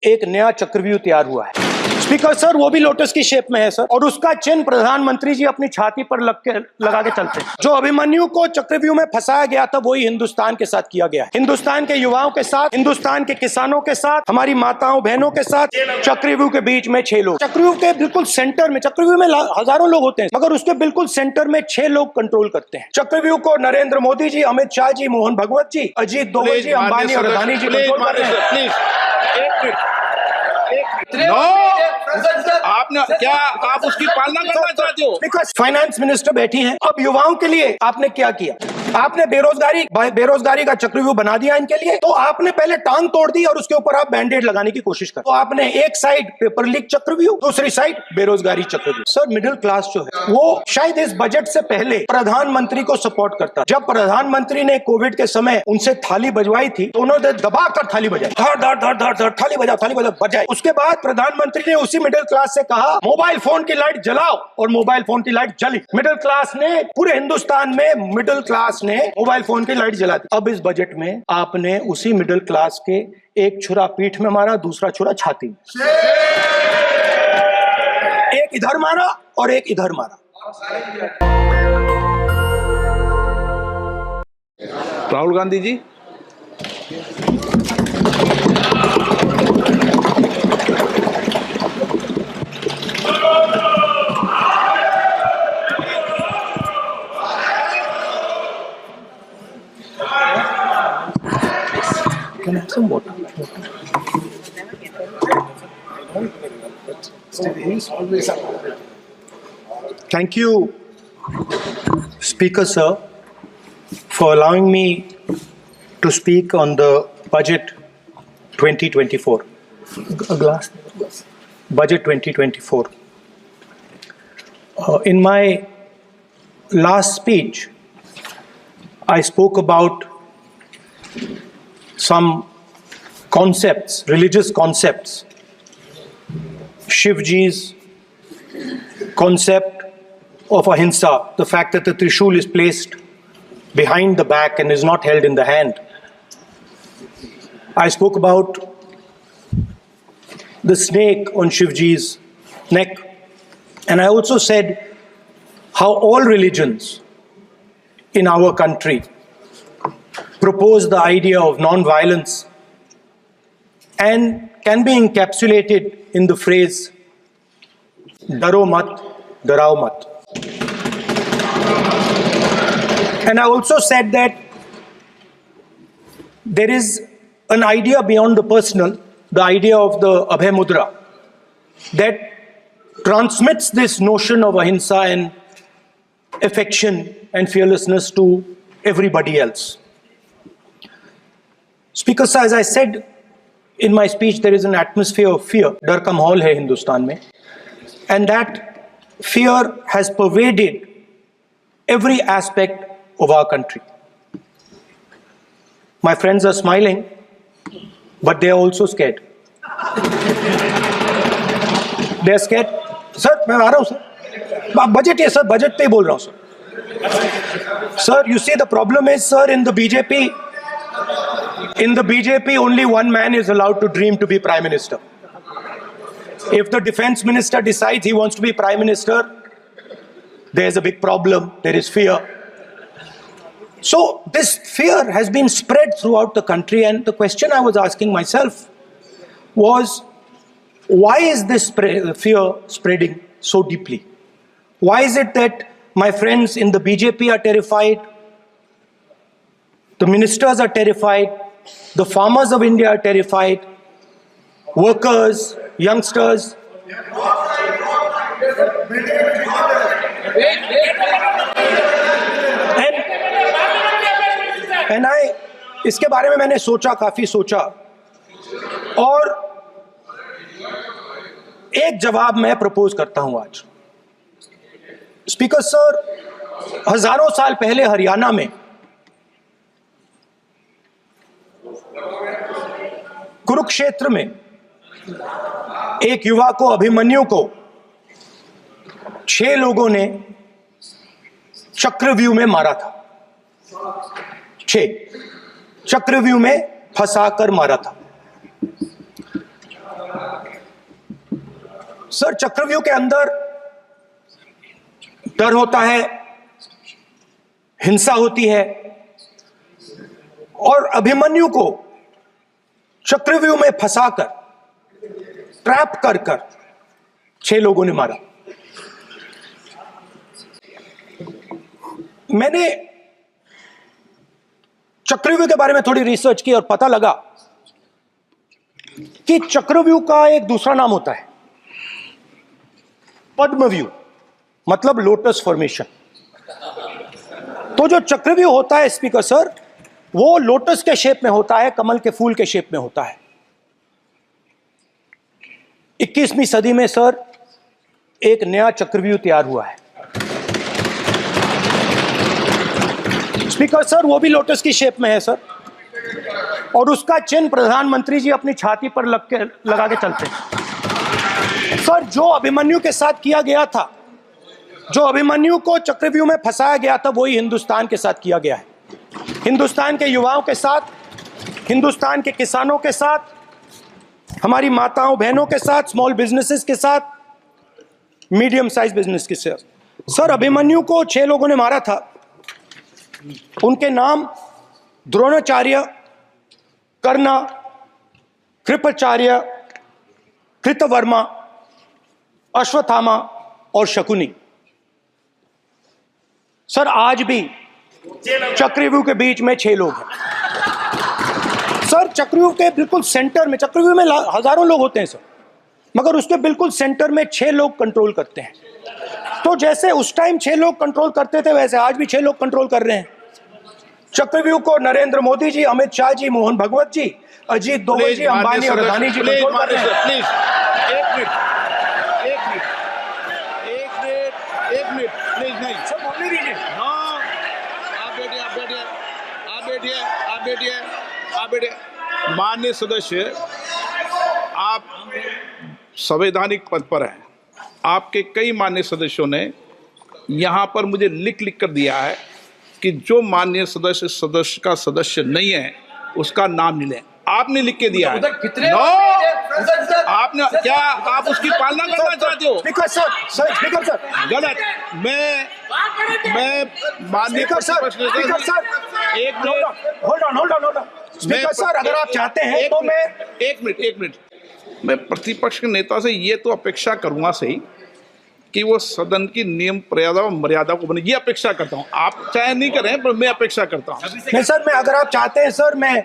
एक नया चक्रव्यूह तैयार हुआ है। स्पीकर सर, वो भी लोटस की शेप में है सर, और उसका चिन्ह प्रधानमंत्री जी अपनी छाती पर लगा के चलते हैं। जो अभिमन्यु को चक्रव्यूह में फंसाया गया था, वही हिंदुस्तान के साथ किया गया है। हिंदुस्तान के युवाओं के साथ, हिंदुस्तान के किसानों के साथ, हमारी माताओं बहनों के साथ। चक्रव्यूह के बीच में 6 लोग, चक्रव्यूह के बिल्कुल सेंटर में, चक्रव्यूह में हजारों लोग होते हैं, मगर उसके बिल्कुल सेंटर में 6 लोग कंट्रोल करते हैं। चक्रव्यूह को नरेंद्र मोदी जी, अमित शाह जी, मोहन भगवत जी, अजीत डोभाल जी, अंबानी और अदानी जी कंट्रोल कर रहे हैं। आपने क्या आप उसकी पालना करना चाहते हो? बिकॉज फाइनेंस मिनिस्टर बैठी हैं। अब युवाओं के लिए आपने क्या किया? आपने बेरोजगारी का चक्रव्यूह बना दिया इनके लिए। तो आपने पहले टांग तोड़ दी और उसके ऊपर आप बैंडेड लगाने की कोशिश कर। तो आपने एक साइड पेपर लीक चक्रव्यूह, दूसरी साइड बेरोजगारी चक्रव्यूह। सर, मिडिल क्लास जो है वो शायद इस बजट से पहले प्रधानमंत्री को सपोर्ट करता। जब प्रधानमंत्री ने कोविड के समय उनसे थाली बजवाई थी, तो उन्होंने दबाकर थाली बजाई, धड़ धड़ धड़ धड़ धड़, थाली बजाई। उसके बाद प्रधानमंत्री ने उसी मिडिल क्लास से कहा, मोबाइल फोन की लाइट जलाओ, और मोबाइल फोन की लाइट जली। मिडिल क्लास ने, पूरे हिंदुस्तान में मिडिल क्लास ने मोबाइल फोन की लाइट जला दी। अब इस बजट में आपने उसी मिडिल क्लास के एक छुरा पीठ में मारा, दूसरा छुरा छाती में, एक इधर मारा और एक इधर मारा। Rahul Gandhi ji, Can I have some water? Thank you, Speaker sir, for allowing me to speak on the budget 2024. Budget 2024. In my last speech, I spoke about some concepts, religious concepts. Shivji's concept of ahimsa, the fact that the Trishul is placed behind the back and is not held in the hand. I spoke about the snake on Shivji's neck. And I also said how all religions in our country propose the idea of non-violence and can be encapsulated in the phrase "Daro mat, darao mat." And I also said that there is an idea beyond the personal, the idea of the Abhay Mudra, that transmits this notion of ahimsa and affection and fearlessness to everybody else. Speaker sir, as I said in my speech, there is an atmosphere of fear. डर का माहौल है हिंदुस्तान में, and that fear has pervaded every aspect of our country. My friends are smiling, but they are also scared. They are scared. Sir, मैं आ रहा हूँ sir, budget है sir, budget पे ही बोल रहा हूँ sir. Sir, you see the problem is, sir, in the BJP, only one man is allowed to dream to be Prime Minister. If the defense minister decides he wants to be Prime Minister, there's a big problem. There is fear. So this fear has been spread throughout the country, and the question I was asking myself was, why is this fear spreading so deeply? Why is it that my friends in the BJP are terrified, the ministers are terrified, the farmers of India are terrified, workers, youngsters? And इसके बारे में मैंने सोचा, काफी सोचा, और एक जवाब मैं प्रपोज करता हूं आज। स्पीकर सर, हजारों साल पहले हरियाणा में कुरुक्षेत्र में एक युवा को, अभिमन्यु को, 6 लोगों ने चक्रव्यूह में मारा था। 6 चक्रव्यूह में फंसाकर मारा था। सर, चक्रव्यूह के अंदर डर होता है, हिंसा होती है, और अभिमन्यु को चक्रव्यूह में फंसाकर, ट्रैप कर 6 लोगों ने मारा। मैंने चक्रव्यूह के बारे में थोड़ी रिसर्च की और पता लगा कि चक्रव्यूह का एक दूसरा नाम होता है पद्मव्यूह, मतलब लोटस फॉर्मेशन। तो जो चक्रव्यूह होता है स्पीकर सर, वो लोटस के शेप में होता है, कमल के फूल के शेप में होता है। 21वीं सदी में सर एक नया चक्रव्यूह तैयार हुआ है स्पीकर सर, वो भी लोटस की शेप में है सर, और उसका चिन्ह प्रधानमंत्री जी अपनी छाती पर लगा के चलते हैं सर। जो अभिमन्यु के साथ किया गया था, जो अभिमन्यु को चक्रव्यूह में फंसाया गया था, वही हिंदुस्तान के साथ किया गया है। हिंदुस्तान के युवाओं के साथ, हिंदुस्तान के किसानों के साथ, हमारी माताओं बहनों के साथ, स्मॉल बिजनेसेस के साथ, मीडियम साइज बिजनेस के साथ। सर, अभिमन्यु को 6 लोगों ने मारा था। उनके नाम द्रोणाचार्य, कर्ण, कृपाचार्य, कृतवर्मा, अश्वत्थामा और शकुनी। सर, आज भी चक्रव्यूह के बीच में 6 लोग हैं सर। चक्रव्यूह के बिल्कुल सेंटर में, चक्रव्यूह में हजारों लोग होते हैं सर, मगर उसके बिल्कुल सेंटर में 6 लोग कंट्रोल करते हैं। तो जैसे उस टाइम 6 लोग कंट्रोल करते थे, वैसे आज भी 6 लोग कंट्रोल कर रहे हैं चक्रव्यूह को। नरेंद्र मोदी जी, अमित शाह जी, मोहन भगवत जी, अजीत दोवल जी, अंबानी और अदानी जी कंट्रोल कर रहे हैं। प्लीज एक मिनट प्लीज, नहीं सर बोलने दीजिए। हाँ, आप बैठिए। माननीय सदस्य, आप संवैधानिक पद पर हैं। आपके कई माननीय सदस्यों ने यहाँ पर मुझे लिख कर दिया है कि जो माननीय सदस्य का सदस्य नहीं है उसका नाम नहीं लें। आपने लिख के दिया है। नो, आपने क्या, आप उसकी पालना करना चाहते हो? स्पीकर सर, गलत। मैं माननीय एक होल्ड ऑन स्पीकर सर, अगर आप चाहते हैं तो मैं एक मिनट मैं प्रतिपक्ष के नेता से ये तो अपेक्षा करूंगा सही कि वो सदन की नियम मर्यादा को बने, ये अपेक्षा करता हूं। आप चाहे नहीं करें, पर मैं अपेक्षा करता हूं। नहीं सर, मैं, अगर आप चाहते हैं सर, मैं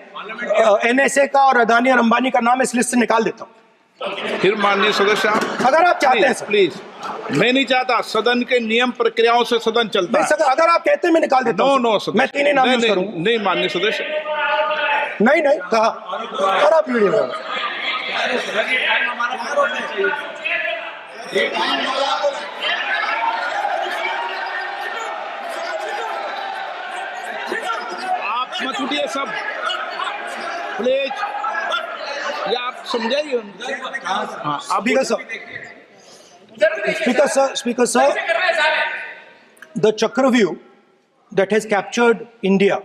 NSA का और अदानी और अंबानी का नाम इस लिस्ट से निकाल देता हूं। फिर माननीय सदस्य, आप अगर आप चाहते हैं सर। प्लीज, मैं नहीं चाहता। सदन के नियम प्रक्रियाओं से सदन चलता है। सर, अगर आप कहते हैं मैं निकाल देता हूं। नो मैं 3 ही नाम यूज करूंगा। नहीं माननीय सदस्य, नहीं कहा, और आप वीडियो मत उठिए सब प्लीज, या आप समझाइए। हाँ, आप Speaker sir, the Chakravyuh that has captured India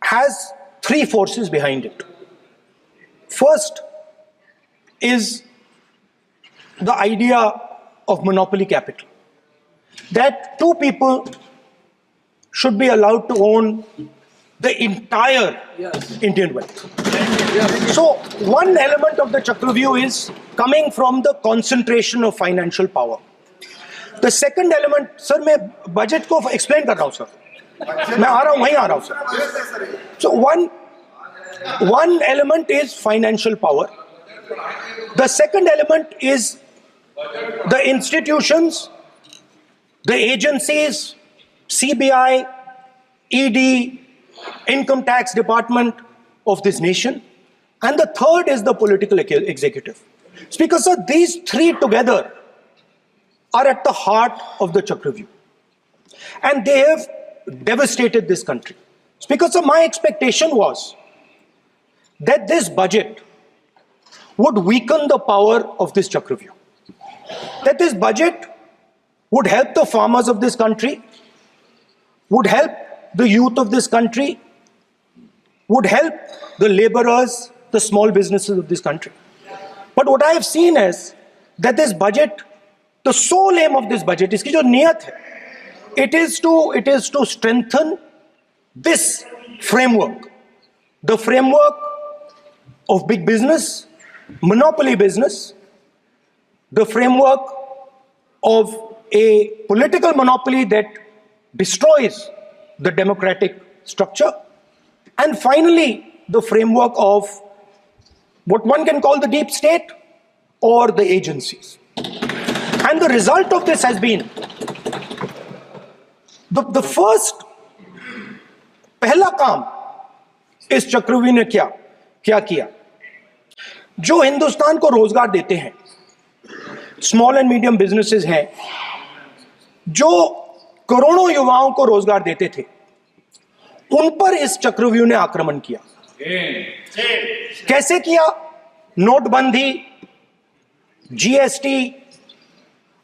has 3 forces behind it. First is the idea of monopoly capital, that 2 people should be allowed to own the entire Indian wealth. So one element of the Chakravyuh is coming from the concentration of financial power. The second element, sir, मैं budget को explain कर रहा हूं sir, मैं आ रहा हूं, वहीं आ रहा हूं sir. So one element is financial power. The second element is the institutions, the agencies, CBI, ED, Income Tax Department of this nation, and the third is the political executive. Speaker sir, these 3 together are at the heart of the Chakravyuh, and they have devastated this country. Speaker sir, my expectation was that this budget would weaken the power of this Chakravyuh, that this budget would help the farmers of this country, would help the youth of this country, would help the laborers, the small businesses of this country. But what I have seen is that this budget, the sole aim of this budget, इसकी जो नियत है, it is to strengthen this framework, the framework of big business, monopoly business, the framework of a political monopoly that destroys the democratic structure, and finally the framework of what one can call the deep state or the agencies. And the result of this has been the first, पहला काम इस चक्रव्यूह ने क्या किया, जो हिंदुस्तान को रोजगार देते हैं, स्मॉल एंड मीडियम बिजनेसेस हैं, जो करोड़ों युवाओं को रोजगार देते थे, उन पर इस चक्रव्यूह ने आक्रमण किया। कैसे किया? नोटबंदी, जीएसटी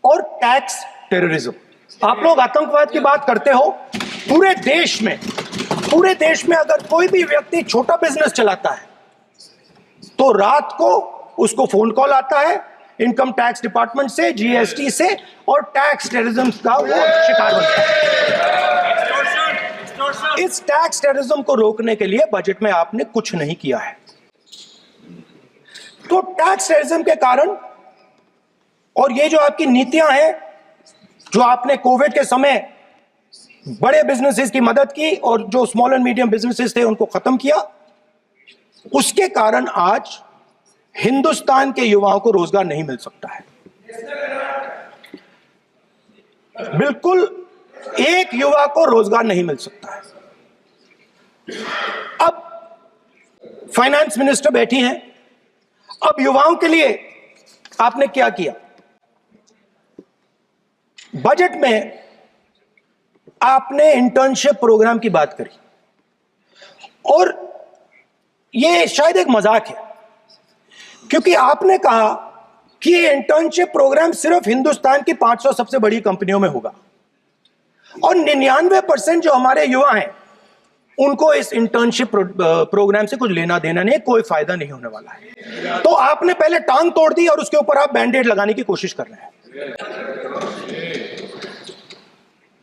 और टैक्स टेररिज्म। आप लोग आतंकवाद की बात करते हो, पूरे देश में अगर कोई भी व्यक्ति छोटा बिजनेस चलाता है तो रात को उसको फोन कॉल आता है इनकम टैक्स डिपार्टमेंट से, जीएसटी से, और टैक्स टेररिज्म का वो शिकार बनता है। इस टैक्स टेररिज्म को रोकने के लिए बजट में आपने कुछ नहीं किया है। तो टैक्स टेररिज्म के कारण और ये जो आपकी नीतियां हैं, जो आपने कोविड के समय बड़े बिजनेसेस की मदद की और जो स्मॉल एंड मीडियम बिजनेसेस थे उनको खत्म किया, उसके कारण आज हिंदुस्तान के युवाओं को रोजगार नहीं मिल सकता है। बिल्कुल एक युवा को रोजगार नहीं मिल सकता है। अब फाइनेंस मिनिस्टर बैठी हैं, अब युवाओं के लिए आपने क्या किया? बजट में आपने इंटर्नशिप प्रोग्राम की बात करी और यह शायद एक मजाक है, क्योंकि आपने कहा कि ये इंटर्नशिप प्रोग्राम सिर्फ हिंदुस्तान की 500 सबसे बड़ी कंपनियों में होगा और 99% जो हमारे युवा हैं उनको इस इंटर्नशिप प्रोग्राम से कुछ लेना देना नहीं, कोई फायदा नहीं होने वाला है। तो आपने पहले टांग तोड़ दी और उसके ऊपर आप बैंडेड लगाने की कोशिश कर रहे हैं।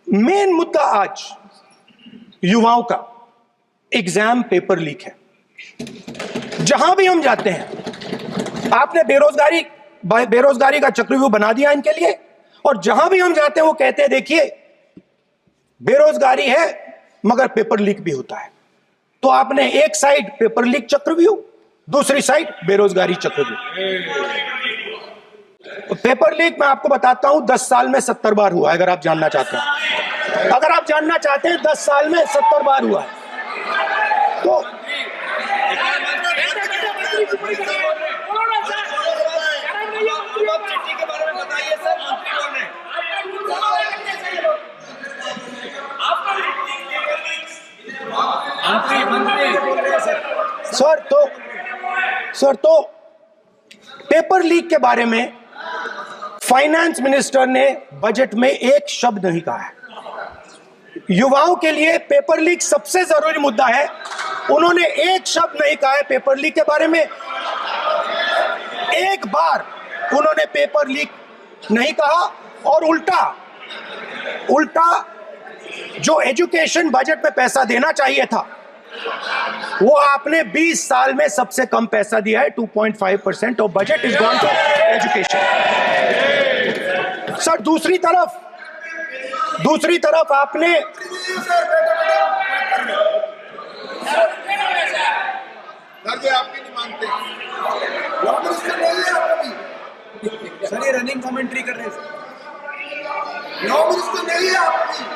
मेन मुद्दा आज युवाओं का एग्जाम पेपर लीक है। जहां भी हम जाते हैं, आपने बेरोजगारी का चक्रव्यूह बना दिया इनके लिए, और जहां भी हम जाते हैं वो कहते हैं देखिए बेरोजगारी है मगर पेपर लीक भी होता है। तो आपने एक साइड पेपर लीक चक्रव्यूह, दूसरी साइड बेरोजगारी चक्रव्यूह। पेपर लीक मैं आपको बताता हूं 10 साल में 70 बार हुआ है। अगर आप जानना चाहते हैं 10 साल में 70 बार हुआ है। तो चिट्ठी के बारे में बताइए सर, मंत्री कौन है? सर तो पेपर लीक के बारे में फाइनेंस मिनिस्टर ने बजट में एक शब्द नहीं कहा है। युवाओं के लिए पेपर लीक सबसे जरूरी मुद्दा है, उन्होंने एक शब्द नहीं कहा है पेपर लीक के बारे में। एक बार उन्होंने पेपर लीक नहीं कहा और उल्टा जो एजुकेशन बजट में पैसा देना चाहिए था वो आपने 20 साल में सबसे कम पैसा दिया है। 2.5% of budget is gone to education. Sir दूसरी तरफ आपने आपकी नहीं मानते सर, ये रनिंग कमेंट्री कर रहे हैं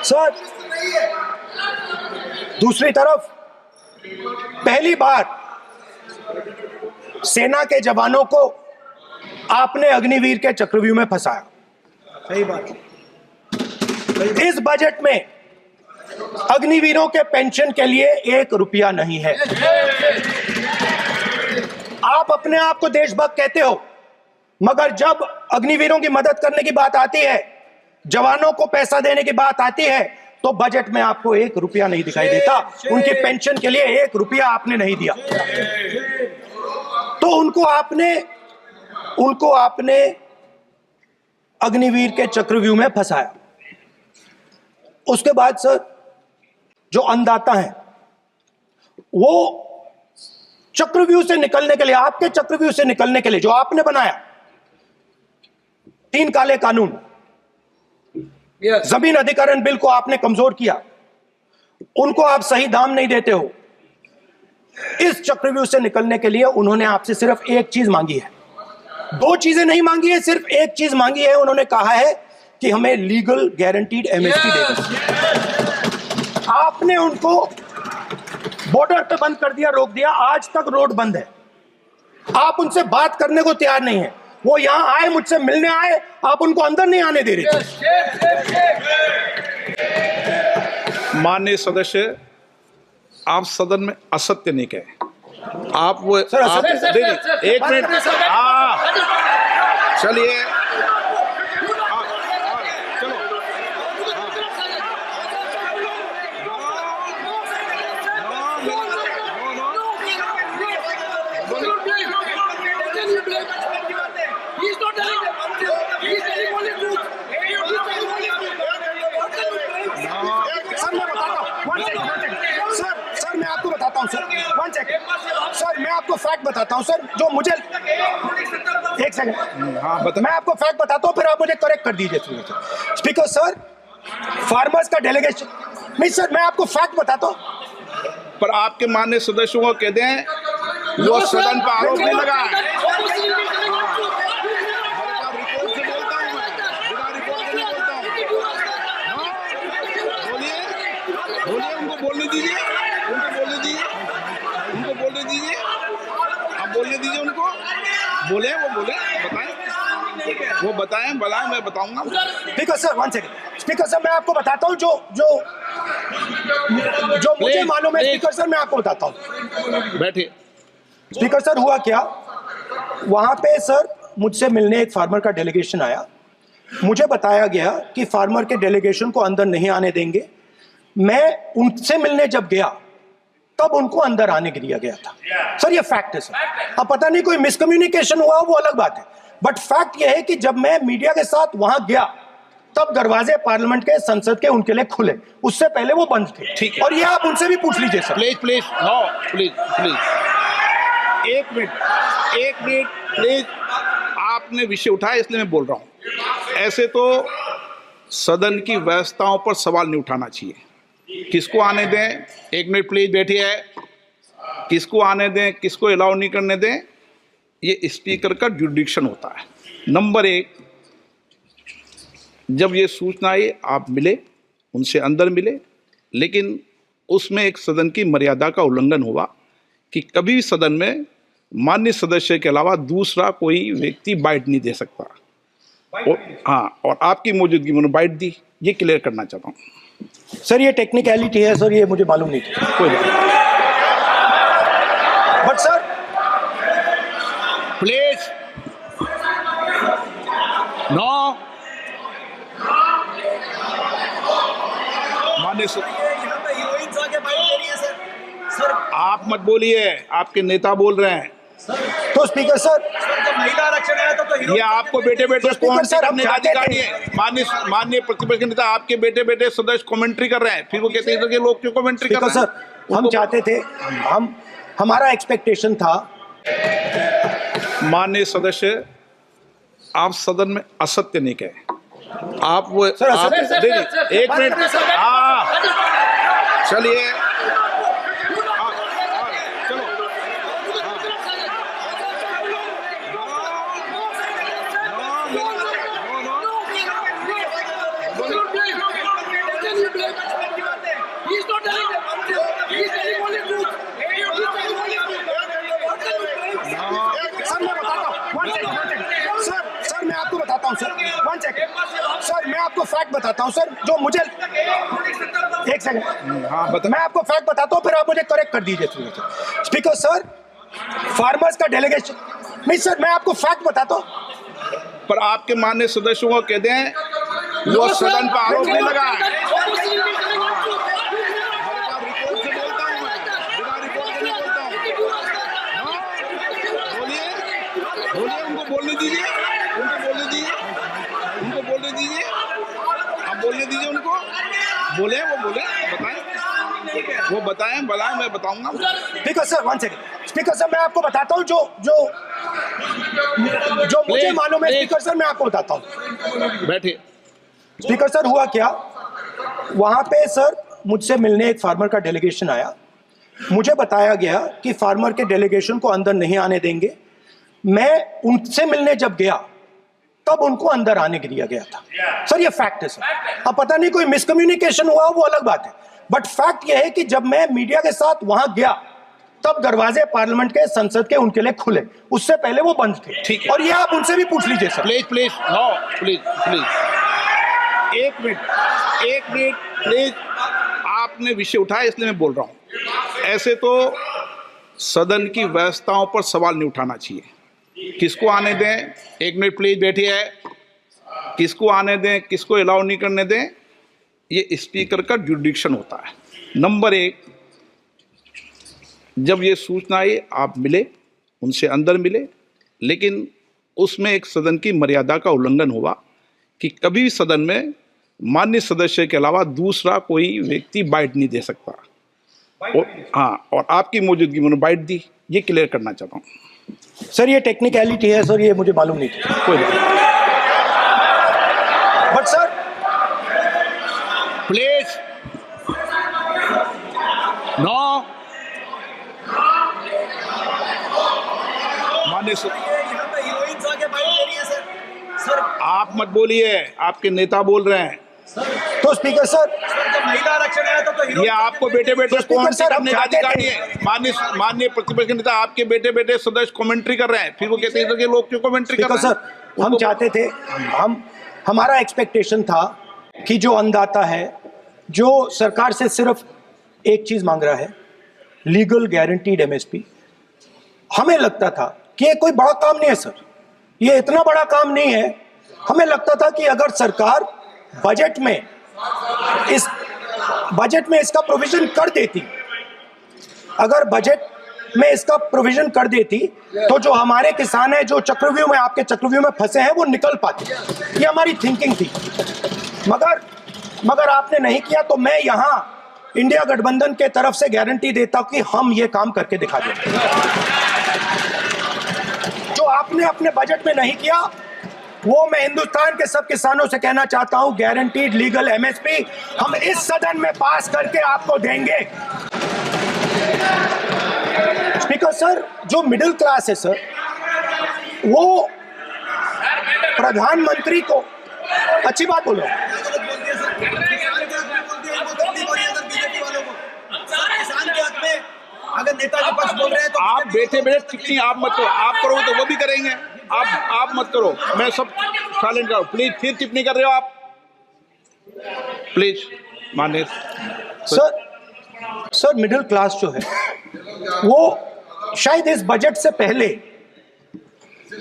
सर। दूसरी तरफ पहली बार सेना के जवानों को आपने अग्निवीर के चक्रव्यूह में फंसाया। सही बात। इस बजट में अग्निवीरों के पेंशन के लिए 1 रुपया नहीं है। आप अपने आप को देशभक्त कहते हो, मगर जब अग्निवीरों की मदद करने की बात आती है, जवानों को पैसा देने की बात आती है, तो बजट में आपको 1 रुपया नहीं दिखाई देता। उनकी पेंशन के लिए 1 रुपया आपने नहीं दिया। तो उनको आपने उनको आपने अग्निवीर के चक्रव्यूह में फंसाया। उसके बाद सर जो अन्नदाता हैं वो चक्रव्यूह से निकलने के लिए, आपके चक्रव्यूह से निकलने के लिए जो आपने बनाया 3 काले कानून, जमीन अधिग्रहण बिल को आपने कमजोर किया, उनको आप सही दाम नहीं देते हो। इस चक्रव्यूह से निकलने के लिए उन्होंने आपसे सिर्फ एक चीज मांगी है, 2 चीजें नहीं मांगी है, सिर्फ एक चीज मांगी है। उन्होंने कहा है कि हमें लीगल गारंटीड एमएसपी देगा। आपने उनको बॉर्डर पे बंद कर दिया, रोक दिया, आज तक रोड बंद है। आप उनसे बात करने को तैयार नहीं है। वो यहां आए, मुझसे मिलने आए, आप उनको अंदर नहीं आने दे रहे। माननीय सदस्य, आप सदन में असत्य नहीं कहे। आप वो सर, आप, सर, देखिए, एक मिनट, चलिए, चलो, सर मैं आपको बताता हूं सर, 1 सेकंड सर, मैं आपको फैक्ट बताता हूं सर, जो मुझे 1 सेकंड, हाँ बता। मैं आपको फैक्ट बताता हूं, फिर आप मुझे करेक्ट कर दीजिए। स्पीकर सर, फार्मर्स का डेलीगेशन, नहीं सर, मैं आपको फैक्ट बताता हूं। पर आपके माननीय सदस्यों को कह दें वो सदन पर आरोप नहीं लगाए। बोलिए, उनको बोलने दीजिए, आप बोलने दीजिए उनको, बोले, वो बोले, बताएं, मैं बताऊंगा। Speaker sir 1 second, speaker sir मैं आपको बताता हूं जो मुझे मालूम है। स्पीकर सर मैं आपको बताता हूं। बैठिए। स्पीकर सर हुआ क्या, वहां पे सर मुझसे मिलने एक फार्मर का डेलीगेशन आया। मुझे बताया गया कि फार्मर के डेलीगेशन को अंदर नहीं आने देंगे। मैं उनसे मिलने जब गया तब उनको अंदर आने दिया गया था। सर ये फैक्ट है सर। अब पता नहीं कोई मिसकम्युनिकेशन हुआ, वो अलग बात है, बट फैक्ट ये है कि जब मैं मीडिया के साथ वहां गया तब दरवाजे पार्लियामेंट के, संसद के उनके लिए खुले, उससे पहले वो बंद थे। ठीक है। और ये आप उनसे भी पूछ लीजिए सर। प्लीज, नो, प्लीज, एक मिनट, प्लीज। आपने विषय उठाया इसलिए मैं बोल रहा हूं। ऐसे तो सदन की व्यवस्थाओं पर सवाल नहीं उठाना चाहिए। किसको आने दें, 1 मिनट प्लीज बैठिए, किसको आने दें, किसको अलाउ नहीं करने दें, ये स्पीकर का जुडिक्शन होता है। नंबर 1, जब ये सूचना आई आप मिले, उनसे अंदर मिले, लेकिन उसमें एक सदन की मर्यादा का उल्लंघन हुआ कि कभी सदन में माननीय सदस्य के अलावा दूसरा कोई व्यक्ति बाइट नहीं दे सकता। और आपकी मौजूदगी में बाइट दी, ये क्लियर करना चाहता हूँ। सर ये टेक्निकलिटी है सर, ये मुझे मालूम नहीं था। कोई नहीं, बट सर प्लीज, नो, माननीय आप मत बोलिए, आपके नेता बोल रहे हैं। तो स्पीकर सर, महिला आरक्षण आया तो ये आपको बेटे बेटे स्पीकर सर, हम चाहते अधिकारी है। माननीय प्रतिपक्ष के नेता आपके बेटे बेटे सदस्य कमेंट्री कर रहे हैं, फिर वो कहते हैं कि लोग क्यों कमेंट्री कर रहे हैं। सर हम चाहते थे, हमारा एक्सपेक्टेशन था। माननीय सदस्य, आप सदन में असत्य नहीं कहे। आप वो सर, देखिए, 1 मिनट, चलिए, चलो, सर मैं आपको बताता हूं सर, 1 सेकंड सर, मैं आपको फैक्ट बताता हूं सर, जो मुझे 1 सेकंड, हाँ बता। मैं आपको फैक्ट बताता हूं, फिर आप मुझे करेक्ट कर दीजिए। स्पीकर सर, फार्मर्स का डेलीगेशन, नहीं सर, मैं आपको फैक्ट बताता हूं। पर आपके माननीय सदस्यों को कह दें वो सदन पर आरोप नहीं लगाए। बोलिए, उनको बोलने दीजिए, उनको बोलने दीजिए, उनको बोलने दीजिए, आप बोलने दीजिए उनको, बोले, वो बोले, बताएं, वो बताएं, मैं बताऊंगा। Speaker sir, 1 second. Speaker sir, मैं आपको बताता हूँ जो मुझे मालूम है। स्पीकर सर, मैं आपको बताता हूँ। बैठिए। स्पीकर सर, हुआ क्या, वहां पे सर मुझसे मिलने एक फार्मर का डेलीगेशन आया। मुझे बताया गया कि फार्मर के डेलीगेशन को अंदर नहीं आने देंगे। मैं उनसे मिलने जब गया तब उनको अंदर आने के दिया गया था। सर ये फैक्ट है सर। अब पता नहीं कोई मिसकम्युनिकेशन हुआ, वो अलग बात है, बट फैक्ट ये है कि जब मैं मीडिया के साथ वहां गया तब दरवाजे पार्लियामेंट के, संसद के उनके लिए खुले, उससे पहले वो बंद थे। ठीक है। और ये आप उनसे भी पूछ लीजिए सर। प्लीज, नो, प्लीज, एक मिनट प्लीज। आपने विषय उठाया इसलिए मैं बोल रहा हूं। ऐसे तो सदन की व्यवस्थाओं पर सवाल नहीं उठाना चाहिए। किसको आने दें, 1 मिनट प्लीज बैठिए, किसको आने दें, किसको अलाउ नहीं करने दें, ये स्पीकर का जुरिडिक्शन होता है। नंबर 1, जब ये सूचना आई आप मिले, उनसे अंदर मिले, लेकिन उसमें एक सदन की मर्यादा का उल्लंघन हुआ कि कभी भी सदन में माननीय सदस्य के अलावा दूसरा कोई व्यक्ति बाइट नहीं दे सकता। और आपकी मौजूदगी में बाइट दी, ये क्लियर करना चाहता हूँ। सर ये टेक्निकलिटी है सर, ये मुझे मालूम नहीं था। कोई नहीं, बट सर प्लीज, नो, माननीय यहाँ पे हीरोइंस आके बाइट दे रही है सर। सर आप मत बोलिए, आपके नेता बोल रहे हैं। तो स्पीकर सर, जब महिला आरक्षण आया था तो ये आपको बेटे बेटे स्पीकर सर, हम करने का चाहते अधिकार थे- नहीं है। माननीय प्रतिपक्ष के नेता आपके बेटे बेटे सदस्य कमेंट्री कर रहे हैं, फिर वो कहते हैं कि लोग क्यों कमेंट्री कर स्पीकर रहे सर, हम चाहते थे, हमारा एक्सपेक्टेशन था कि जो अन्नदाता है, जो सरकार से सिर्फ एक चीज मांग रहा है, लीगल गारंटीड एमएसपी। हमें लगता था कि ये कोई बड़ा काम नहीं है सर, ये इतना बड़ा काम नहीं है। हमें लगता था कि अगर सरकार बजट में इसका प्रोविजन कर देती, अगर बजट में इसका प्रोविजन कर देती, तो जो हमारे किसान हैं जो चक्रव्यूह में, आपके चक्रव्यूह में फंसे हैं, वो निकल पाते। ये हमारी थिंकिंग थी, मगर आपने नहीं किया। तो मैं यहां इंडिया गठबंधन के तरफ से गारंटी देता हूं कि हम ये काम करके दिखा देंगे। जो आपने अपने बजट में नहीं किया, वो मैं हिंदुस्तान के सब किसानों से कहना चाहता हूं, गारंटीड लीगल एमएसपी हम इस सदन में पास करके आपको देंगे। स्पीकर सर, जो मिडिल क्लास है सर, वो प्रधानमंत्री को अच्छी बात बोलो। अगर नेताजी पक्ष बोल रहे हैं तो आप बैठे बैठे टिप्पणी आप मत करो, आप करोगे तो वो भी करेंगे। आप मत करो, मैं सब साइलेंट करो प्लीज। फिर टिप्पणी कर रहे हो आप, प्लीज। माननीय सर मिडिल क्लास जो है वो शायद इस बजट से पहले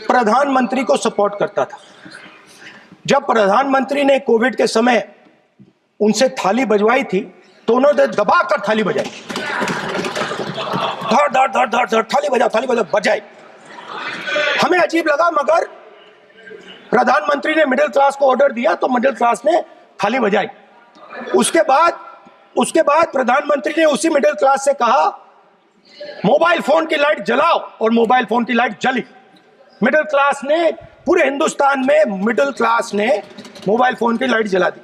प्रधानमंत्री को सपोर्ट करता था। जब प्रधानमंत्री ने कोविड के समय उनसे थाली बजवाई थी तो उन्होंने दबाकर थाली बजाई, धड़ धड़ धड़ धड़ धड़ थाली बजा बजाई। हमें अजीब लगा, मगर प्रधानमंत्री ने मिडिल क्लास को ऑर्डर दिया तो मिडिल क्लास ने थाली बजाई। उसके बाद प्रधानमंत्री ने उसी मिडिल क्लास से कहा मोबाइल फोन की लाइट जलाओ, और मोबाइल फोन की लाइट जली। मिडिल क्लास ने, पूरे हिंदुस्तान में मिडिल क्लास ने मोबाइल फोन की लाइट जला दी।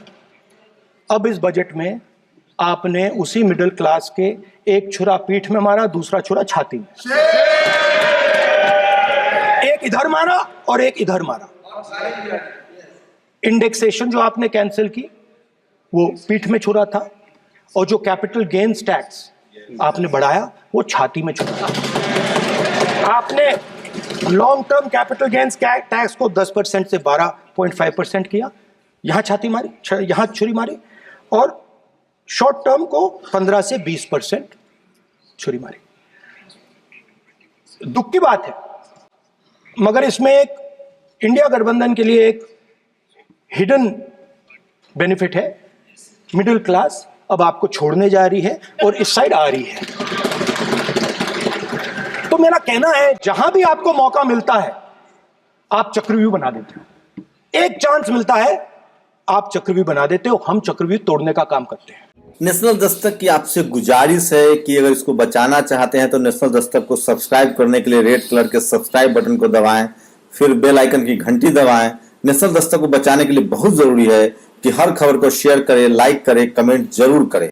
अब इस बजट में आपने उसी मिडिल क्लास के एक छुरा पीठ में मारा, दूसरा छुरा छाती में, एक इधर मारा और एक इधर मारा। इंडेक्सेशन जो आपने कैंसिल की वो पीठ में छुरा था, और जो कैपिटल गेन्स टैक्स आपने बढ़ाया वो छाती में छुरा था। आपने long term capital gains tax को 10% से 12.5% किया, यहां छाती मारी, यहां छुरी मारी, और शॉर्ट टर्म को 15 से 20% छुरी मारी। दुख की बात है, मगर इसमें एक इंडिया गठबंधन के लिए एक हिडन बेनिफिट है। मिडिल क्लास अब आपको छोड़ने जा रही है और इस साइड आ रही है। तो मेरा कहना है, जहां भी आपको मौका मिलता है आप चक्रव्यूह बना देते हो। एक चांस मिलता है, आप चक्रव्यूह बना देते हो, हम चक्रव्यूह तोड़ने का काम करते हैं। नेशनल दस्तक की आपसे गुजारिश है कि अगर इसको बचाना चाहते हैं तो नेशनल दस्तक को सब्सक्राइब करने के लिए रेड कलर के सब्सक्राइब बटन को दबाएं, फिर बेल आइकन की घंटी दबाएं। नेशनल दस्तक को बचाने के लिए बहुत जरूरी है कि हर खबर को शेयर करें, लाइक करें, कमेंट जरूर करें।